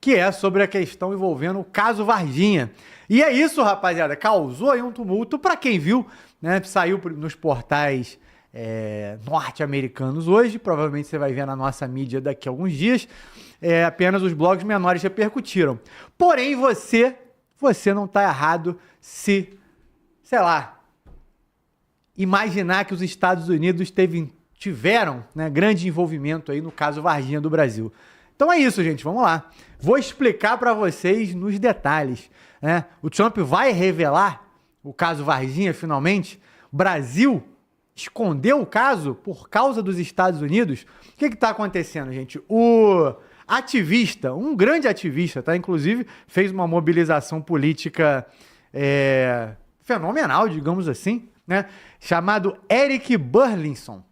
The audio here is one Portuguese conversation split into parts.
que é sobre a questão envolvendo o caso Varginha. E é isso, rapaziada, causou aí um tumulto para quem viu, né? Saiu nos portais norte-americanos hoje, provavelmente você vai ver na nossa mídia daqui a alguns dias, apenas os blogs menores repercutiram. Porém, você não está errado se, sei lá, imaginar que os Estados Unidos tiveram, né, grande envolvimento aí no caso Varginha do Brasil. Então é isso, gente, vamos lá. Vou explicar para vocês nos detalhes, né? O Trump vai revelar o caso Varginha finalmente? O Brasil escondeu o caso por causa dos Estados Unidos? O que está acontecendo, gente? O ativista, um grande ativista, tá? Inclusive fez uma mobilização política fenomenal, digamos assim, né? Chamado Eric Burlinson.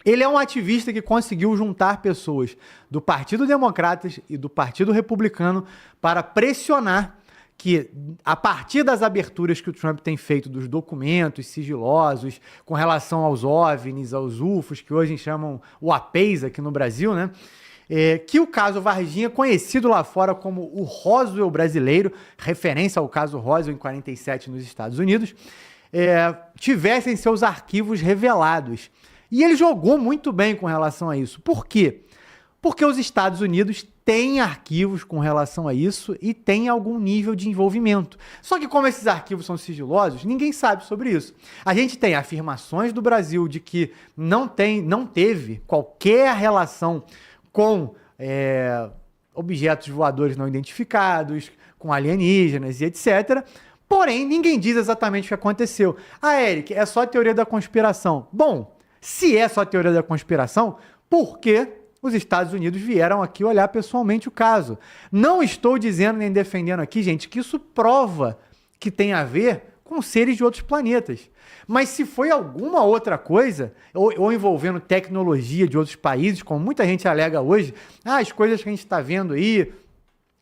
Ele é um ativista que conseguiu juntar pessoas do Partido Democratas e do Partido Republicano para pressionar que, a partir das aberturas que o Trump tem feito dos documentos sigilosos com relação aos OVNIs, aos UFOs, que hoje chamam o APEIs aqui no Brasil, né? Que o caso Varginha, conhecido lá fora como o Roswell brasileiro, referência ao caso Roswell em 47 nos Estados Unidos, tivessem seus arquivos revelados. E ele jogou muito bem com relação a isso. Por quê? Porque os Estados Unidos têm arquivos com relação a isso e têm algum nível de envolvimento. Só que como esses arquivos são sigilosos, ninguém sabe sobre isso. A gente tem afirmações do Brasil de que não teve qualquer relação com objetos voadores não identificados, com alienígenas e etc. Porém, ninguém diz exatamente o que aconteceu. Eric, é só teoria da conspiração. Bom, se é só teoria da conspiração, por que os Estados Unidos vieram aqui olhar pessoalmente o caso? Não estou dizendo nem defendendo aqui, gente, que isso prova que tem a ver com seres de outros planetas. Mas se foi alguma outra coisa, ou envolvendo tecnologia de outros países, como muita gente alega hoje, as coisas que a gente está vendo aí,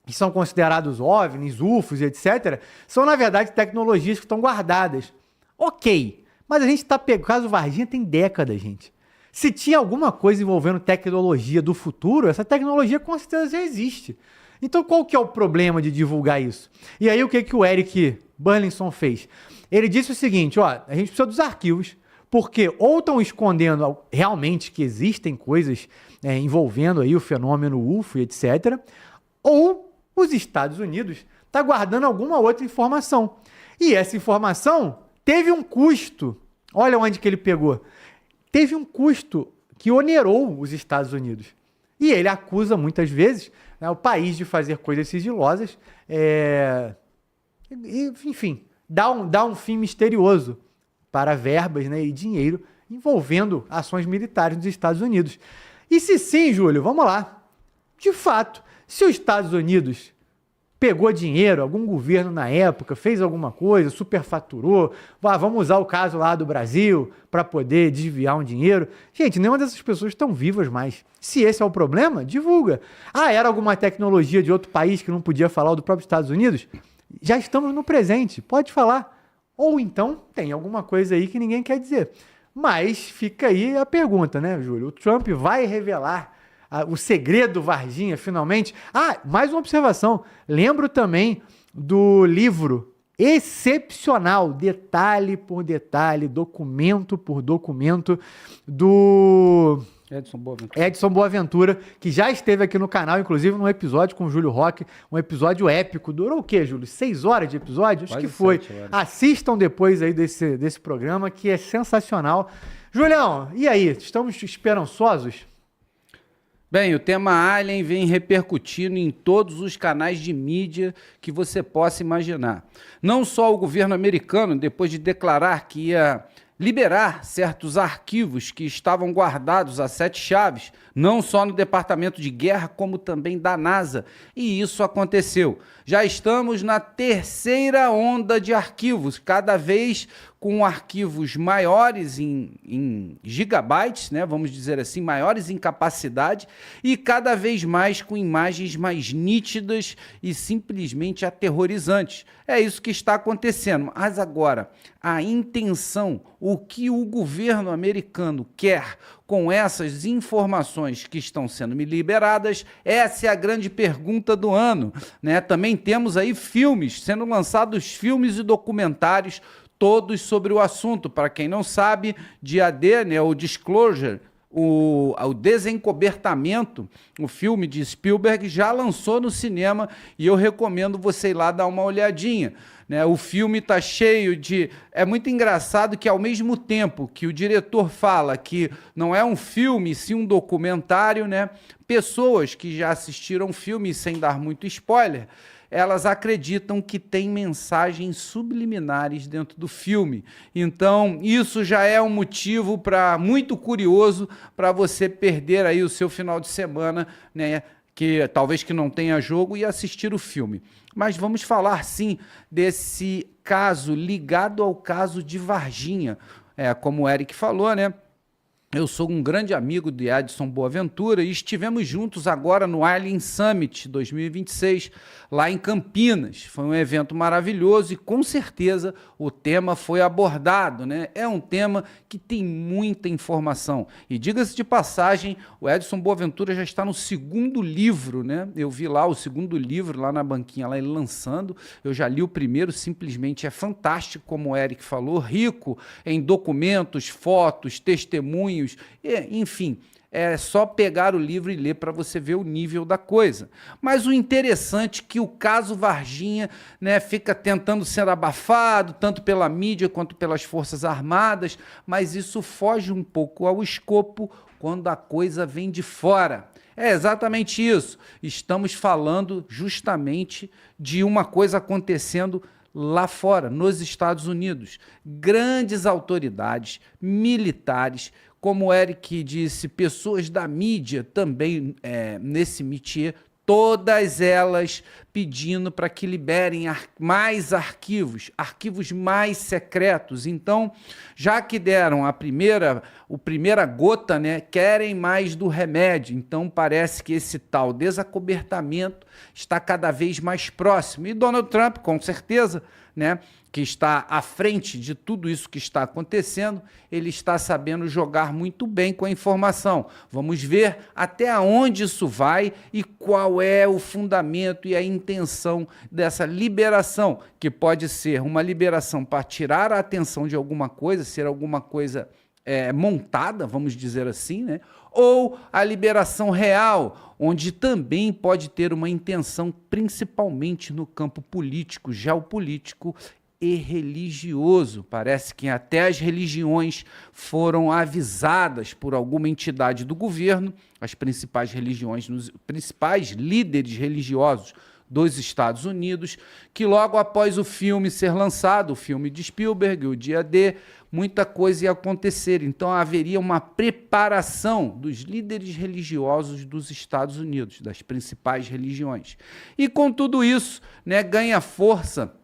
que são considerados OVNIs, UFOs, etc., são, na verdade, tecnologias que estão guardadas. Ok, mas a gente está pegando... O caso Varginha tem décadas, gente. Se tinha alguma coisa envolvendo tecnologia do futuro, essa tecnologia com certeza já existe. Então qual que é o problema de divulgar isso? E aí o que o Eric Burlinson fez? Ele disse o seguinte, a gente precisa dos arquivos, porque ou estão escondendo realmente que existem coisas envolvendo aí o fenômeno UFO e etc., ou os Estados Unidos estão guardando alguma outra informação. E essa informação teve um custo. Olha onde que ele pegou. Teve um custo que onerou os Estados Unidos. E ele acusa muitas vezes, né, o país de fazer coisas sigilosas, enfim, dá um fim misterioso para verbas, né, e dinheiro envolvendo ações militares dos Estados Unidos. E se sim, Júlio, vamos lá. De fato, se os Estados Unidos pegou dinheiro, algum governo na época, fez alguma coisa, superfaturou, vamos usar o caso lá do Brasil para poder desviar um dinheiro. Gente, nenhuma dessas pessoas estão vivas mais. Se esse é o problema, divulga. Era alguma tecnologia de outro país que não podia falar, ou do próprio Estados Unidos? Já estamos no presente, pode falar. Ou então tem alguma coisa aí que ninguém quer dizer. Mas fica aí a pergunta, né, Júlio? O Trump vai revelar o segredo Varginha, finalmente? Mais uma observação. Lembro também do livro excepcional, detalhe por detalhe, documento por documento, do Edson Boaventura, que já esteve aqui no canal, inclusive num episódio com o Júlio Roque, um episódio épico. Durou o quê, Júlio? 6 horas de episódio? Acho que foi. Assistam depois aí desse programa, que é sensacional. Julião, e aí? Estamos esperançosos? Bem, o tema Alien vem repercutindo em todos os canais de mídia que você possa imaginar. Não só o governo americano, depois de declarar que ia liberar certos arquivos que estavam guardados a 7 chaves, não só no Departamento de Guerra, como também da NASA. E isso aconteceu. Já estamos na terceira onda de arquivos, cada vez com arquivos maiores em gigabytes, né, vamos dizer assim, maiores em capacidade e cada vez mais com imagens mais nítidas e simplesmente aterrorizantes. É isso que está acontecendo. Mas agora, a intenção, o que o governo americano quer com essas informações que estão sendo liberadas, essa é a grande pergunta do ano, né? Também temos aí filmes, sendo lançados filmes e documentários todos sobre o assunto. Para quem não sabe, dia D, né, o Disclosure, o Desencobertamento, o filme de Spielberg, já lançou no cinema e eu recomendo você ir lá dar uma olhadinha. Né? O filme está cheio de... É muito engraçado que, ao mesmo tempo que o diretor fala que não é um filme, sim um documentário, né? Pessoas que já assistiram o filme, sem dar muito spoiler, elas acreditam que tem mensagens subliminares dentro do filme. Então, isso já é um motivo muito curioso para você perder aí o seu final de semana, né? Que talvez que não tenha jogo e assistir o filme. Mas vamos falar, sim, desse caso ligado ao caso de Varginha. Como o Eric falou, né? Eu sou um grande amigo de Edson Boaventura e estivemos juntos agora no Alien Summit 2026, lá em Campinas. Foi um evento maravilhoso e, com certeza, o tema foi abordado, né? É um tema que tem muita informação. E, diga-se de passagem, o Edson Boaventura já está no 2º livro, né? Eu vi lá o 2º livro, lá na banquinha, lá ele lançando. Eu já li o primeiro, simplesmente é fantástico, como o Eric falou, rico em documentos, fotos, testemunhos, enfim, é só pegar o livro e ler para você ver o nível da coisa. Mas o interessante é que o caso Varginha, né, fica tentando ser abafado, tanto pela mídia quanto pelas Forças Armadas, mas isso foge um pouco ao escopo quando a coisa vem de fora. É exatamente isso. Estamos falando justamente de uma coisa acontecendo lá fora, nos Estados Unidos. Grandes autoridades militares, como o Eric disse, pessoas da mídia também nesse métier, todas elas pedindo para que liberem mais arquivos mais secretos. Então, já que deram a primeira gota, né, querem mais do remédio. Então, parece que esse tal desacobertamento está cada vez mais próximo. E Donald Trump, com certeza, né, que está à frente de tudo isso que está acontecendo, ele está sabendo jogar muito bem com a informação. Vamos ver até onde isso vai e qual é o fundamento e a intenção dessa liberação, que pode ser uma liberação para tirar a atenção de alguma coisa, ser alguma coisa montada, vamos dizer assim, né? Ou a liberação real, onde também pode ter uma intenção, principalmente no campo político, geopolítico e religioso. Parece que até as religiões foram avisadas por alguma entidade do governo, as principais religiões, os principais líderes religiosos dos Estados Unidos, que logo após o filme ser lançado, o filme de Spielberg, o dia D, muita coisa ia acontecer. Então haveria uma preparação dos líderes religiosos dos Estados Unidos, das principais religiões. E com tudo isso, né, ganha força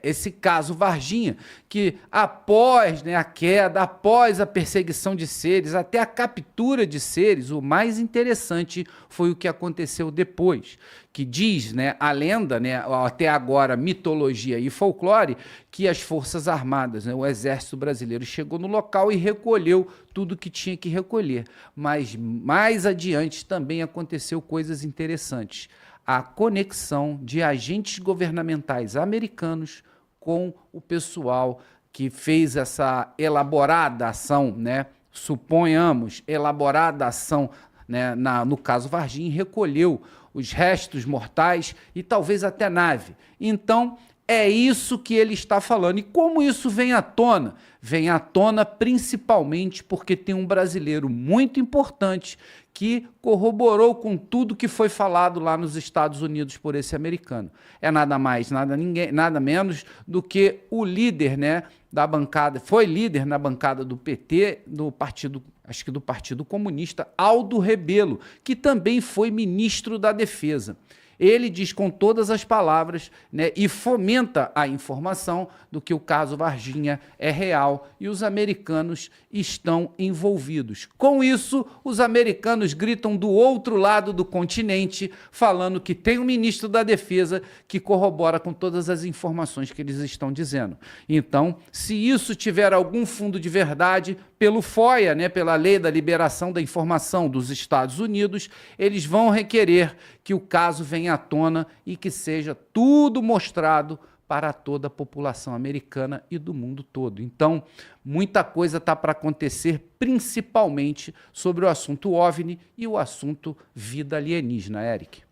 esse caso Varginha, que após, né, a queda, após a perseguição de seres, até a captura de seres, o mais interessante foi o que aconteceu depois, que diz, né, a lenda, né, até agora mitologia e folclore, que as Forças Armadas, né, o Exército Brasileiro chegou no local e recolheu tudo que tinha que recolher. Mas mais adiante também aconteceu coisas interessantes. A conexão de agentes governamentais americanos com o pessoal que fez essa elaborada ação, né? Suponhamos, elaborada ação, né? No caso Varginha, recolheu os restos mortais e talvez até nave. Então, é isso que ele está falando. E como isso vem à tona? Vem à tona principalmente porque tem um brasileiro muito importante que corroborou com tudo que foi falado lá nos Estados Unidos por esse americano. É nada mais, nada menos do que o líder, né, da bancada, foi líder na bancada do PT, do partido, acho que do Partido Comunista, Aldo Rebelo, que também foi ministro da Defesa. ele diz com todas as palavras, né, e fomenta a informação do que o caso Varginha é real e os americanos estão envolvidos. Com isso, os americanos gritam do outro lado do continente, falando que tem um ministro da Defesa que corrobora com todas as informações que eles estão dizendo. Então, se isso tiver algum fundo de verdade, pelo FOIA, né, pela Lei da Liberação da Informação dos Estados Unidos, eles vão requerer que o caso venha à tona e que seja tudo mostrado para toda a população americana e do mundo todo. Então, muita coisa está para acontecer, principalmente sobre o assunto OVNI e o assunto vida alienígena, Eric.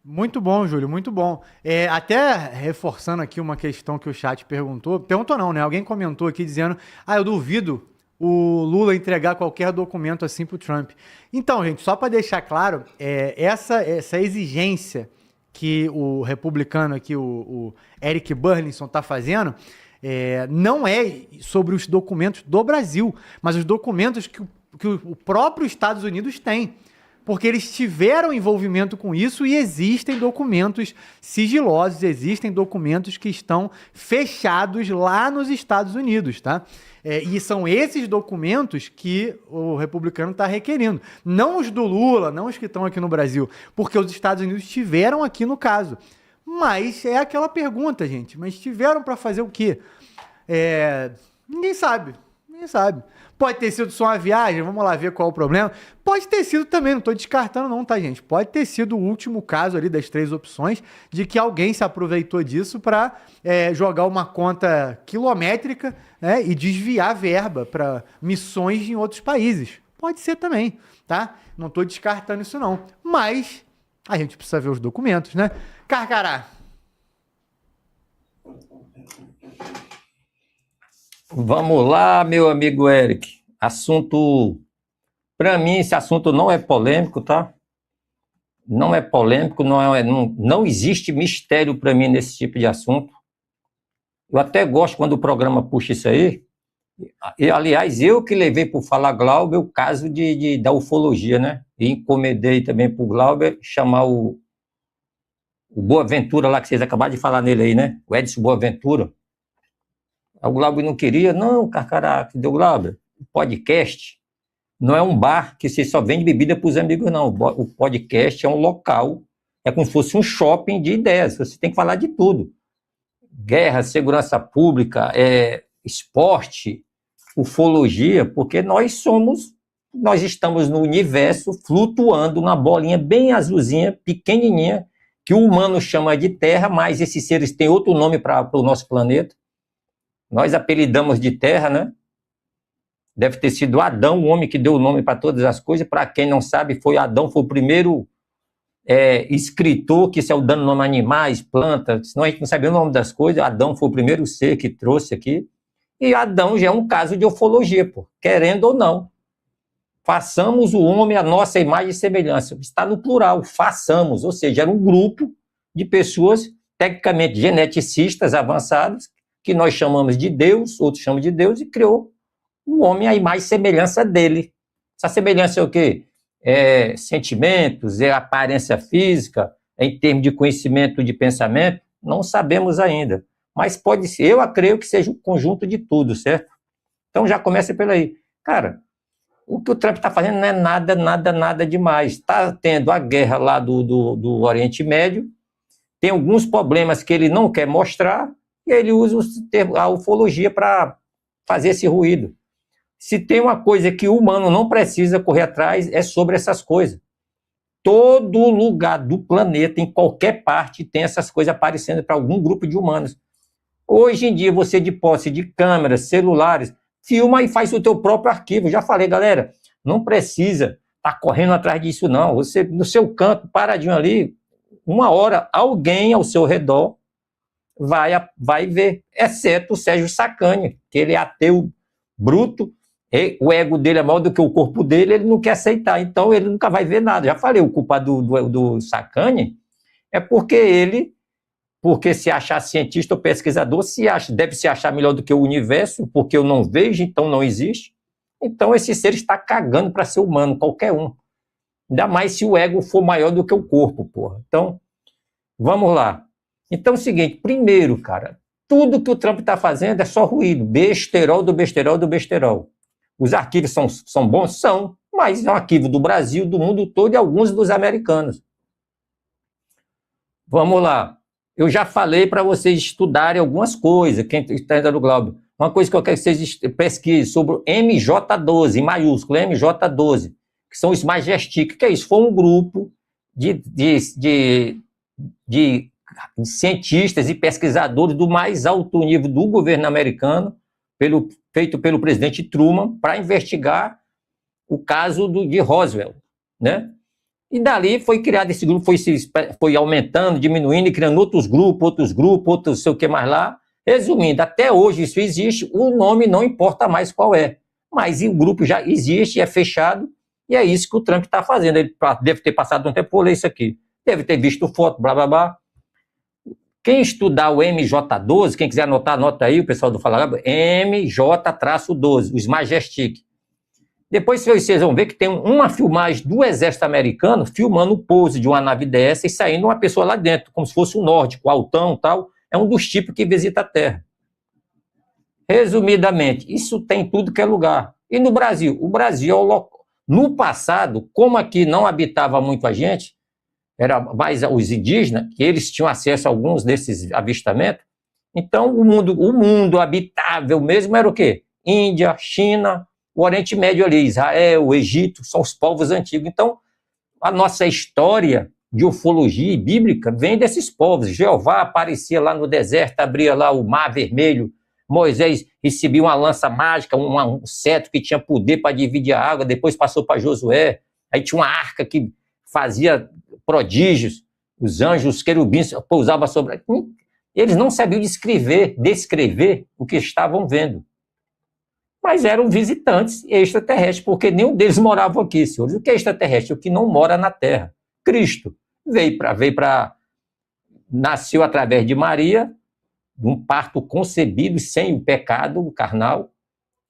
Muito bom, Júlio, muito bom. Até reforçando aqui uma questão que o chat perguntou não, né? Alguém comentou aqui dizendo, eu duvido o Lula entregar qualquer documento assim para o Trump. Então, gente, só para deixar claro, essa exigência que o republicano aqui, o Eric Burlinson, está fazendo, não é sobre os documentos do Brasil, mas os documentos que o próprio Estados Unidos tem. Porque eles tiveram envolvimento com isso e existem documentos sigilosos, existem documentos que estão fechados lá nos Estados Unidos, tá? E são esses documentos que o republicano está requerindo. Não os do Lula, não os que estão aqui no Brasil, porque os Estados Unidos estiveram aqui no caso. Mas é aquela pergunta, gente, mas tiveram para fazer o quê? Ninguém sabe, ninguém sabe. Pode ter sido só uma viagem, vamos lá ver qual é o problema. Pode ter sido também, não estou descartando não, tá, gente? Pode ter sido o último caso ali das 3 opções de que alguém se aproveitou disso para jogar uma conta quilométrica, né, e desviar verba para missões em outros países. Pode ser também, tá? Não estou descartando isso não. Mas a gente precisa ver os documentos, né? Carcará. Vamos lá, meu amigo Eric. Para mim, esse assunto não é polêmico, tá? Não é polêmico, não existe mistério para mim nesse tipo de assunto. Eu até gosto quando o programa puxa isso aí. E, aliás, eu que levei para o Fala Glauber o caso da ufologia, né? E encomendei também para o Glauber chamar o Boaventura lá, que vocês acabaram de falar nele aí, né? O Edson Boaventura. O Glauber não queria, não, Carcará, deu Glauber. O podcast não é um bar que você só vende bebida para os amigos, não. O podcast é um local, é como se fosse um shopping de ideias. Você tem que falar de tudo. Guerra, segurança pública, esporte, ufologia, porque nós estamos no universo flutuando na bolinha bem azulzinha, pequenininha, que o humano chama de Terra, mas esses seres têm outro nome para o nosso planeta. Nós apelidamos de Terra, né? Deve ter sido Adão, o homem que deu o nome para todas as coisas. Para quem não sabe, Adão foi o primeiro escritor que saiu dando nome a animais, plantas. Senão a gente não sabia o nome das coisas. Adão foi o primeiro ser que trouxe aqui. E Adão já é um caso de ufologia, pô. Querendo ou não. Façamos o homem a nossa imagem e semelhança. Está no plural, façamos. Ou seja, era um grupo de pessoas tecnicamente geneticistas avançadas, que nós chamamos de Deus, outros chamam de Deus, e criou o homem à imagem e semelhança dele. Essa semelhança é o quê? Sentimentos, aparência física, em termos de conhecimento de pensamento? Não sabemos ainda. Mas pode ser, eu acredito que seja um conjunto de tudo, certo? Então já começa por aí. Cara, o que o Trump está fazendo não é nada demais. Está tendo a guerra lá do Oriente Médio, tem alguns problemas que ele não quer mostrar, e ele usa a ufologia para fazer esse ruído. Se tem uma coisa que o humano não precisa correr atrás, é sobre essas coisas. Todo lugar do planeta, em qualquer parte, tem essas coisas aparecendo para algum grupo de humanos. Hoje em dia, você de posse de câmeras, celulares, filma e faz o teu próprio arquivo. Já falei, galera, não precisa estar correndo atrás disso, não. Você, no seu canto, paradinho ali, uma hora, alguém ao seu redor vai ver, exceto o Sérgio Sacani, que ele é ateu bruto, o ego dele é maior do que o corpo dele, ele não quer aceitar, então ele nunca vai ver nada. Já falei, o culpado do Sacani é porque se achar cientista ou pesquisador, deve se achar melhor do que o universo, porque eu não vejo, então não existe. Então esse ser está cagando para ser humano, qualquer um. Ainda mais se o ego for maior do que o corpo, porra. Então, Vamos lá. Então é o seguinte, primeiro, cara, tudo que o Trump está fazendo é só ruído, besterol do besterol do besterol. Os arquivos são bons? São, mas é um arquivo do Brasil, do mundo todo e alguns dos americanos. Vamos lá. Eu já falei para vocês estudarem algumas coisas, quem está ainda no Globo. Uma coisa que eu quero que vocês pesquisem sobre o MJ12, em maiúsculo, MJ12, que são os Majestic. O que é isso? Foi um grupo de cientistas e pesquisadores do mais alto nível do governo americano, feito pelo presidente Truman, para investigar o caso de Roswell, né? E dali foi criado esse grupo, foi aumentando, diminuindo e criando outros grupos, outros sei o que mais lá. Resumindo, até hoje isso existe, o nome não importa mais qual é. Mas o grupo já existe, é fechado, e é isso que o Trump está fazendo. Ele deve ter passado um tempo por ler isso aqui. Deve ter visto foto, blá, blá, blá. Quem estudar o MJ12, quem quiser anotar, anota aí, o pessoal do Fala MJ-12, os Majestic. Depois vocês vão ver que tem uma filmagem do exército americano filmando o pouso de uma nave dessa e saindo uma pessoa lá dentro, como se fosse um nórdico, altão e tal. É um dos tipos que visita a Terra. Resumidamente, isso tem tudo que é lugar. E no Brasil? O Brasil é o local. No passado, como aqui não habitava muito a gente, era mais os indígenas, que eles tinham acesso a alguns desses avistamentos, então o mundo habitável mesmo era o quê? Índia, China, o Oriente Médio ali, Israel, o Egito, são os povos antigos. Então, a nossa história de ufologia bíblica vem desses povos. Jeová aparecia lá no deserto, abria lá o Mar Vermelho, Moisés recebia uma lança mágica, um cetro que tinha poder para dividir a água, depois passou para Josué, aí tinha uma arca que fazia prodígios, os anjos, os querubins pousavam sobre... Eles não sabiam descrever o que estavam vendo. Mas eram visitantes extraterrestres, porque nenhum deles morava aqui, senhores. O que é extraterrestre? O que não mora na Terra. Cristo nasceu através de Maria, de um parto concebido sem o pecado carnal,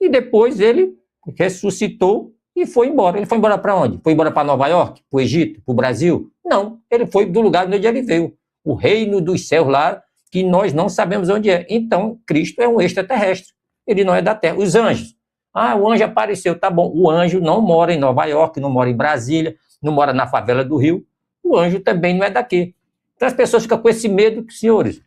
e depois ele ressuscitou e foi embora. Ele foi embora para onde? Foi embora para Nova York? Para o Egito? Para o Brasil? Não, ele foi do lugar onde ele veio. O reino dos céus lá, que nós não sabemos onde é. Então, Cristo é um extraterrestre. Ele não é da Terra. Os anjos. O anjo apareceu, tá bom. O anjo não mora em Nova York, não mora em Brasília, não mora na favela do Rio. O anjo também não é daqui. Então as pessoas ficam com esse medo, senhores.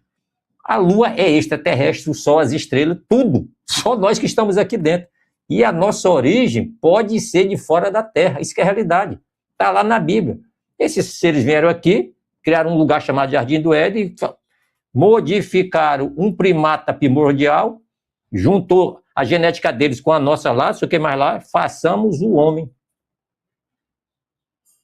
A Lua é extraterrestre, o Sol, as estrelas, tudo. Só nós que estamos aqui dentro. E a nossa origem pode ser de fora da Terra. Isso que é a realidade. Está lá na Bíblia. Esses seres vieram aqui, criaram um lugar chamado Jardim do Éden, modificaram um primata primordial, juntou a genética deles com a nossa lá, sei o que mais lá, façamos o homem.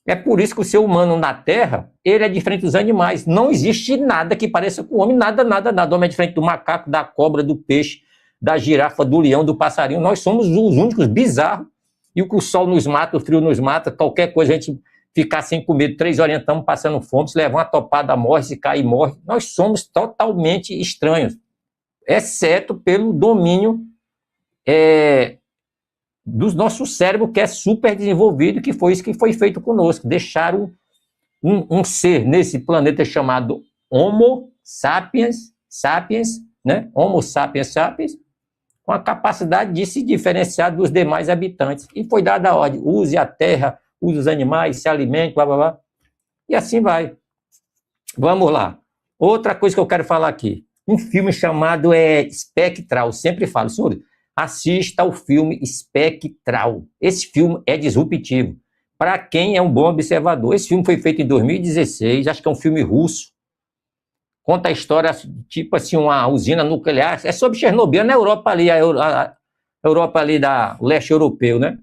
É por isso que o ser humano na Terra, ele é diferente dos animais. Não existe nada que pareça com o homem, nada. O homem é diferente do macaco, da cobra, do peixe, da girafa, do leão, do passarinho. Nós somos os únicos bizarros. E o que o sol nos mata, o frio nos mata, qualquer coisa, a gente ficar sem comer 3 horas, estamos passando fome, se levar uma topada, morre, se cair, morre. Nós somos totalmente estranhos, exceto pelo domínio do nosso cérebro, que é super desenvolvido, que foi isso que foi feito conosco. Deixaram um ser nesse planeta chamado Homo sapiens, né? Homo sapiens, com a capacidade de se diferenciar dos demais habitantes. E foi dada a ordem, use a terra, use os animais, se alimente, blá, blá, blá. E assim vai. Vamos lá. Outra coisa que eu quero falar aqui. Um filme chamado Espectral. Sempre falo, senhores, assista ao filme Espectral. Esse filme é disruptivo. Para quem é um bom observador. Esse filme foi feito em 2016, acho que é um filme russo. Conta a história, tipo assim, uma usina nuclear. É sobre Chernobyl, na Europa ali, a Europa ali do leste europeu, né?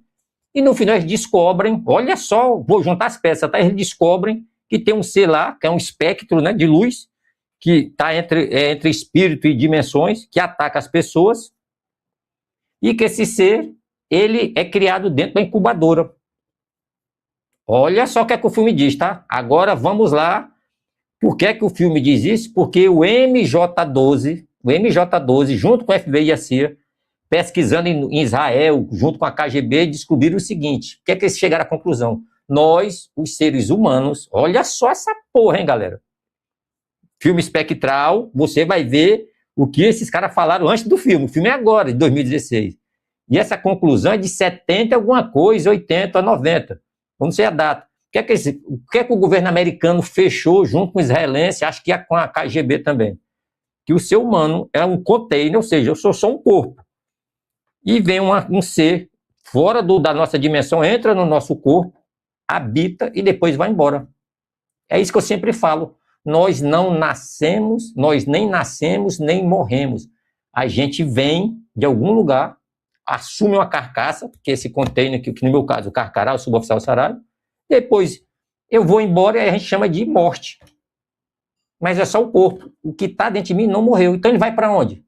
E no final eles descobrem, olha só, vou juntar as peças, tá? Eles descobrem que tem um ser lá, que é um espectro, né, de luz, que está entre espírito e dimensões, que ataca as pessoas, e que esse ser, ele é criado dentro da incubadora. Olha só o que é que o filme diz, tá? Agora vamos lá. Por que é que o filme diz isso? Porque o MJ12, junto com o FBI e a CIA, pesquisando em Israel, junto com a KGB, descobriram o seguinte. O que é que eles chegaram à conclusão? Nós, os seres humanos, olha só essa porra, hein, galera? filme espectral, você vai ver o que esses caras falaram antes do filme. O filme é agora, de 2016. E essa conclusão é de 70 alguma coisa, 80, 90. Não sei a data. O que é que o governo americano fechou junto com o israelense, acho que com a KGB também? Que o ser humano é um container, ou seja, eu sou só um corpo. E vem um ser fora da nossa dimensão, entra no nosso corpo, habita e depois vai embora. É isso que eu sempre falo. Nós não nascemos, nós nem nascemos, nem morremos. A gente vem de algum lugar, assume uma carcaça, que é esse container, que no meu caso, o Carcará, o suboficial Saraiva, depois eu vou embora e a gente chama de morte. Mas é só o corpo. O que está dentro de mim não morreu. Então ele vai para onde?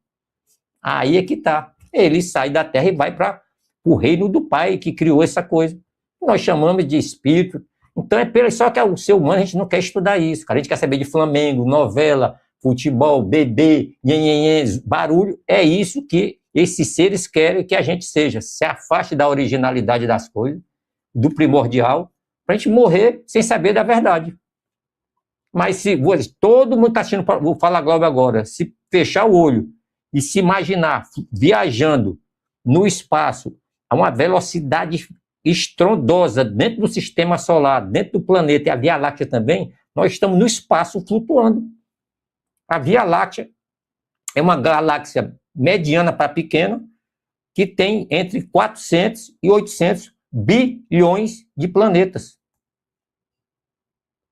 Aí é que está. Ele sai da terra e vai para o reino do Pai que criou essa coisa. Nós chamamos de espírito. Então só que o ser humano, a gente não quer estudar isso, cara. A gente quer saber de Flamengo, novela, futebol, bebê, nhenhenhens, barulho. É isso que esses seres querem que a gente seja. Se afaste da originalidade das coisas, do primordial, para a gente morrer sem saber da verdade. Mas se todo mundo está assistindo, vou falar Globo agora, se fechar o olho e se imaginar viajando no espaço a uma velocidade estrondosa dentro do sistema solar, dentro do planeta e a Via Láctea também, nós estamos no espaço flutuando. A Via Láctea é uma galáxia mediana para pequena que tem entre 400 e 800 bilhões de planetas.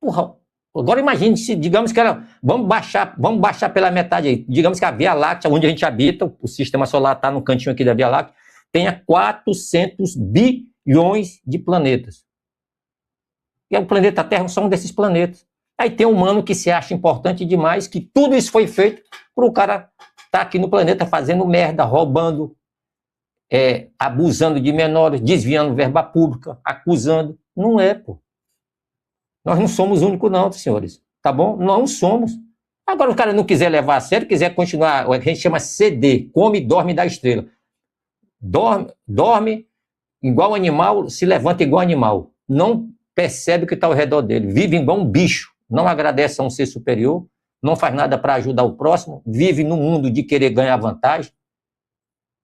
Porra, agora imagine se, digamos que vamos baixar pela metade aí. Digamos que a Via Láctea, onde a gente habita, o sistema solar está no cantinho aqui da Via Láctea, tenha 400 bilhões de planetas. E o planeta Terra é só um desses planetas. Aí tem um humano que se acha importante demais, que tudo isso foi feito para o cara estar aqui no planeta fazendo merda, roubando, abusando de menores, desviando verba pública, acusando. Não é, pô. Nós não somos únicos não, senhores. Tá bom? Não somos. Agora o cara não quiser levar a sério, quiser continuar, a gente chama CD, come e dorme da estrela. Dorme igual animal, se levanta igual animal. Não percebe o que está ao redor dele. Vive igual um bicho. Não agradece a um ser superior. Não faz nada para ajudar o próximo. Vive no mundo de querer ganhar vantagem.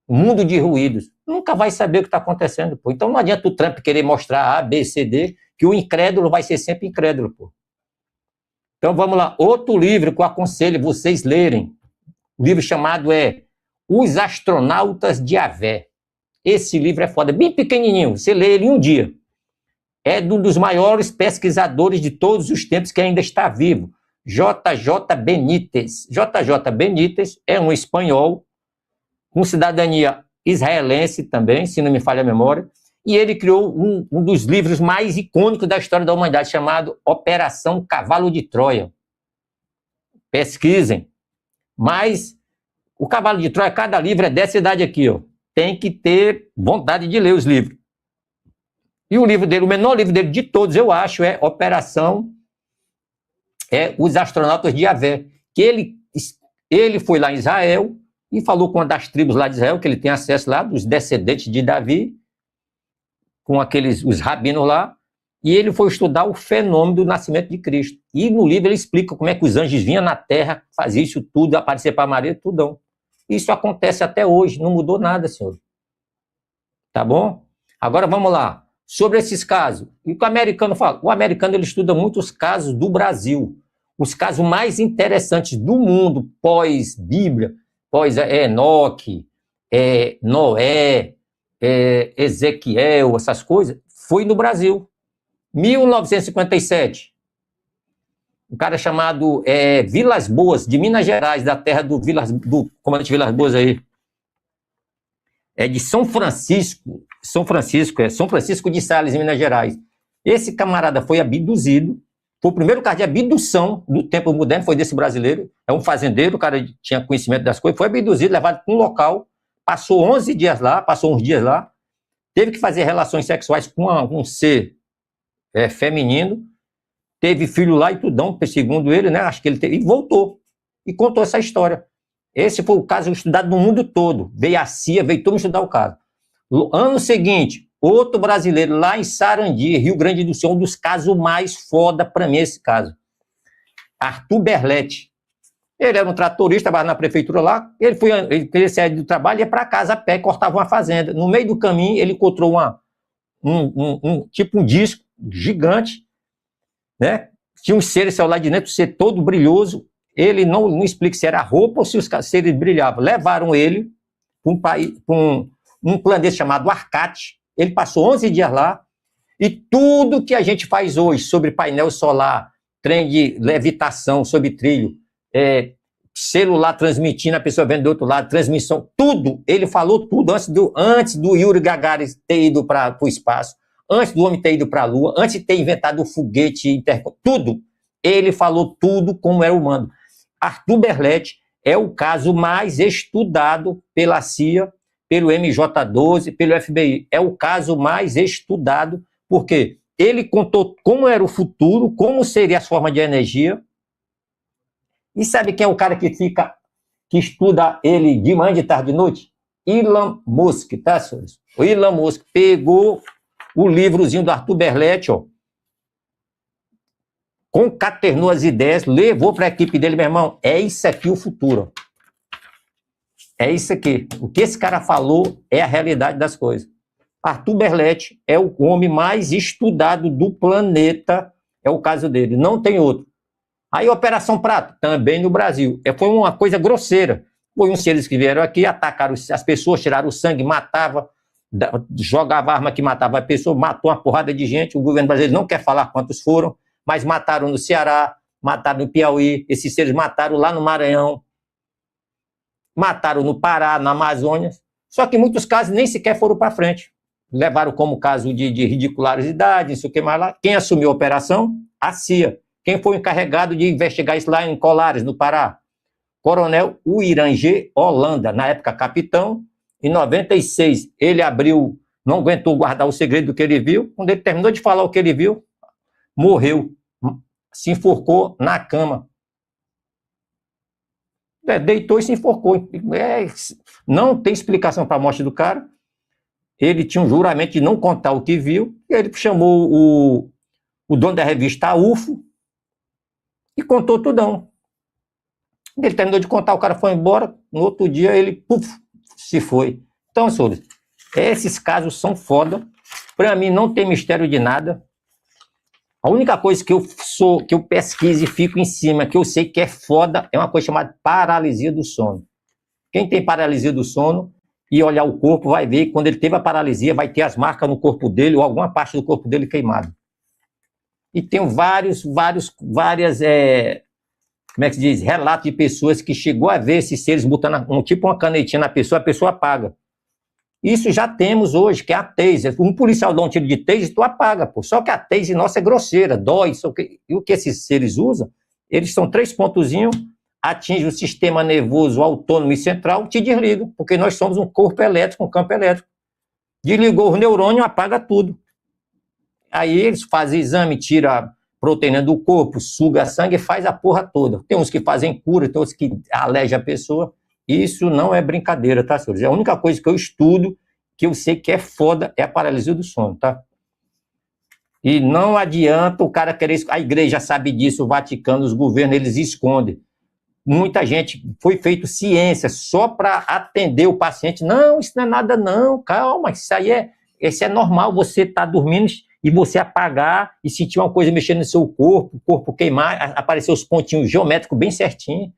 Mundo de ruídos. Nunca vai saber o que está acontecendo, pô. Então não adianta o Trump querer mostrar A, B, C, D, que o incrédulo vai ser sempre incrédulo, pô. Então vamos lá. Outro livro que eu aconselho vocês lerem. O livro chamado Os Astronautas de Yahvé. Esse livro é foda, bem pequenininho, você lê ele em um dia. É de um dos maiores pesquisadores de todos os tempos que ainda está vivo, J.J. Benítez. J.J. Benítez é um espanhol com cidadania israelense também, se não me falha a memória, e ele criou um dos livros mais icônicos da história da humanidade, chamado Operação Cavalo de Troia. Pesquisem. Mas o Cavalo de Troia, cada livro é dessa idade aqui, ó. Tem que ter vontade de ler os livros. E o livro dele, o menor livro dele de todos, eu acho, é Os Astronautas de Yahvé, que ele foi lá em Israel e falou com uma das tribos lá de Israel, que ele tem acesso lá, dos descendentes de Davi, com os rabinos lá, e ele foi estudar o fenômeno do nascimento de Cristo. E no livro ele explica como é que os anjos vinham na terra, faziam isso tudo, aparecer para Maria, tudão. Isso acontece até hoje, não mudou nada, senhor. Tá bom? Agora vamos lá. Sobre esses casos. E o que o americano fala? O americano ele estuda muito os casos do Brasil. Os casos mais interessantes do mundo, pós-Bíblia, pós-Enoque, Noé, Ezequiel, essas coisas, foi no Brasil. 1957. Um cara chamado Vilas Boas, de Minas Gerais, da terra do comandante Vilas Boas aí. É de São Francisco de Sales, em Minas Gerais. Esse camarada foi abduzido, foi o primeiro caso de abdução do tempo moderno, foi desse brasileiro, é um fazendeiro, o cara tinha conhecimento das coisas, foi abduzido, levado para um local, passou 11 dias lá, passou uns dias lá, teve que fazer relações sexuais com um ser feminino, teve filho lá e tudão, segundo ele, né? Acho que ele teve, e voltou. E contou essa história. Esse foi o caso estudado no mundo todo. Veio a CIA, veio todo mundo estudar o caso. Ano seguinte, outro brasileiro lá em Sarandi, Rio Grande do Sul, um dos casos mais foda para mim esse caso. Arthur Berletti. Ele era um tratorista, trabalhava na prefeitura lá, ele saía do trabalho, ia para casa a pé, cortava uma fazenda. No meio do caminho, ele encontrou tipo um disco gigante, né? Tinha um ser, saiu lá de dentro, um ser todo brilhoso. Ele não explica se era roupa ou se os seres brilhavam. Levaram ele para um planeta chamado Arcate. Ele passou 11 dias lá, e tudo que a gente faz hoje sobre painel solar, trem de levitação sobre trilho, celular transmitindo, a pessoa vendo do outro lado, transmissão, tudo, ele falou tudo antes do Yuri Gagarin ter ido para o espaço, antes do homem ter ido para a Lua, antes de ter inventado o foguete, tudo. Ele falou tudo como era humano. Arthur Berletti é o caso mais estudado pela CIA, pelo MJ-12, pelo FBI. É o caso mais estudado, porque ele contou como era o futuro, como seria as formas de energia. E sabe quem é o cara que estuda ele de manhã, de tarde, de noite? Elon Musk, tá, senhores? O Elon Musk pegou o livrozinho do Arthur Berletti, ó, concatenou as ideias, levou para a equipe dele, meu irmão, é isso aqui o futuro. É isso aqui. O que esse cara falou é a realidade das coisas. Arthur Berletti é o homem mais estudado do planeta, é o caso dele, não tem outro. Aí Operação Prato, também no Brasil. Foi uma coisa grosseira. Foi uns seres que vieram aqui, atacaram as pessoas, tiraram o sangue, matava, jogava arma que matava a pessoa, matou uma porrada de gente. O governo brasileiro não quer falar quantos foram, mas mataram no Ceará, mataram no Piauí, esses seres mataram lá no Maranhão, mataram no Pará, na Amazônia, só que em muitos casos nem sequer foram para frente. Levaram como caso de ridicularidade, não sei o que mais lá. Quem assumiu a operação? A CIA. Quem foi encarregado de investigar isso lá em Colares, no Pará? Coronel Uirangê Holanda, na época capitão. Em 96, ele abriu, não aguentou guardar o segredo do que ele viu. Quando ele terminou de falar o que ele viu, morreu, se enforcou na cama. Deitou e se enforcou. Não tem explicação para a morte do cara. Ele tinha um juramento de não contar o que viu. E ele chamou o dono da revista UFO e contou tudão. Ele terminou de contar, o cara foi embora. No outro dia ele se foi. Então, senhores, esses casos são foda. Para mim não tem mistério de nada. A única coisa que eu pesquiso e fico em cima, que eu sei que é foda, é uma coisa chamada paralisia do sono. Quem tem paralisia do sono e olhar o corpo vai ver que quando ele teve a paralisia vai ter as marcas no corpo dele ou alguma parte do corpo dele queimada. E tem várias, como é que se diz, relatos de pessoas que chegou a ver esses seres botando tipo uma canetinha na pessoa, a pessoa apaga. Isso já temos hoje, que é a taser. Um policial dá um tiro de taser, tu apaga, pô. Só que a taser nossa é grosseira, dói. E o que esses seres usam? Eles são 3 pontozinhos, atingem o sistema nervoso autônomo e central, te desligam, porque nós somos um corpo elétrico, um campo elétrico. Desligou o neurônio, apaga tudo. Aí eles fazem exame, tira a proteína do corpo, suga sangue e faz a porra toda. Tem uns que fazem cura, tem outros que alergem a pessoa. Isso não é brincadeira, tá, senhores? A única coisa que eu estudo, que eu sei que é foda, é a paralisia do sono, tá? E não adianta o cara querer... A igreja sabe disso, o Vaticano, os governos, eles escondem. Muita gente, foi feito ciência só para atender o paciente. Não, isso não é nada não, calma, isso é normal, você tá dormindo e você apagar e sentir uma coisa mexendo no seu corpo, o corpo queimar, aparecer os pontinhos geométricos bem certinho.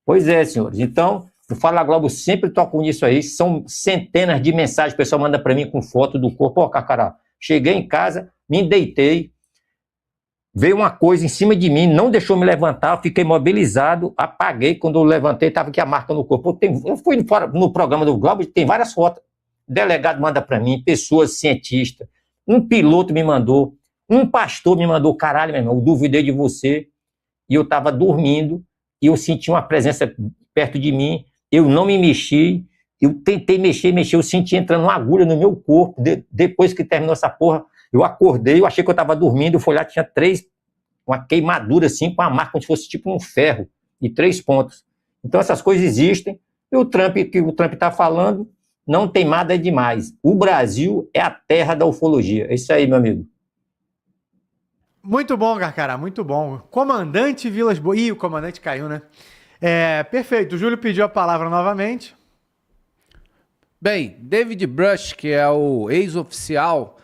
Pois é, senhores. Então, o Fala Globo sempre toca nisso aí. São centenas de mensagens que o pessoal manda para mim com foto do corpo. Ó, Cacará, cheguei em casa, me deitei, veio uma coisa em cima de mim, não deixou me levantar, eu fiquei mobilizado, apaguei. Quando eu levantei, estava aqui a marca no corpo. Eu fui no programa do Globo, tem várias fotos. O delegado manda para mim, pessoas cientistas, um piloto me mandou, um pastor me mandou. Caralho, meu irmão, eu duvidei de você. E eu estava dormindo, e eu senti uma presença perto de mim, eu não me mexi, eu tentei mexer, eu senti entrando uma agulha no meu corpo. Depois que terminou essa porra, eu acordei, eu achei que eu estava dormindo, eu fui lá, tinha uma queimadura assim, com uma marca como se fosse tipo um ferro, e 3 pontos. Então essas coisas existem, e o Trump, que o Trump está falando, não tem nada demais. O Brasil é a terra da ufologia. É isso aí, meu amigo. Muito bom, Carcará, muito bom. Comandante Vilas Boas. Ih, o comandante caiu, né? Perfeito. O Júlio pediu a palavra novamente. Bem, David Brush, que é o ex-oficial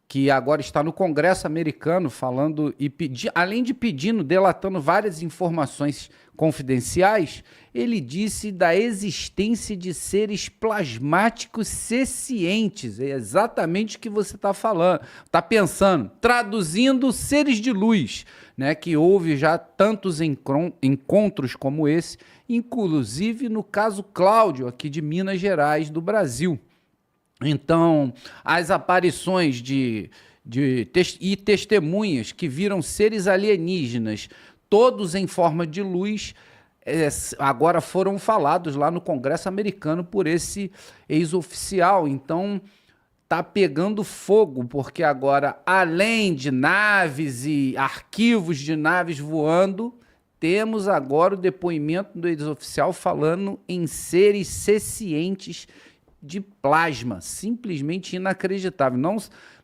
que agora está no Congresso americano falando e além de pedindo, delatando várias informações confidenciais, ele disse da existência de seres plasmáticos sencientes. É exatamente o que você está falando, está pensando, traduzindo seres de luz, né? Que houve já tantos encontros como esse, inclusive no caso Cláudio, aqui de Minas Gerais, do Brasil. Então, as aparições e testemunhas que viram seres alienígenas, todos em forma de luz, agora foram falados lá no Congresso americano por esse ex-oficial. Então, tá pegando fogo, porque agora, além de naves e arquivos de naves voando, temos agora o depoimento do ex-oficial falando em seres sencientes de plasma, simplesmente inacreditável.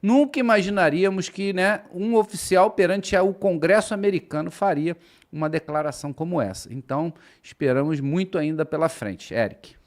Nunca imaginaríamos que, né, um oficial perante o Congresso americano faria uma declaração como essa. Então, esperamos muito ainda pela frente. Eric.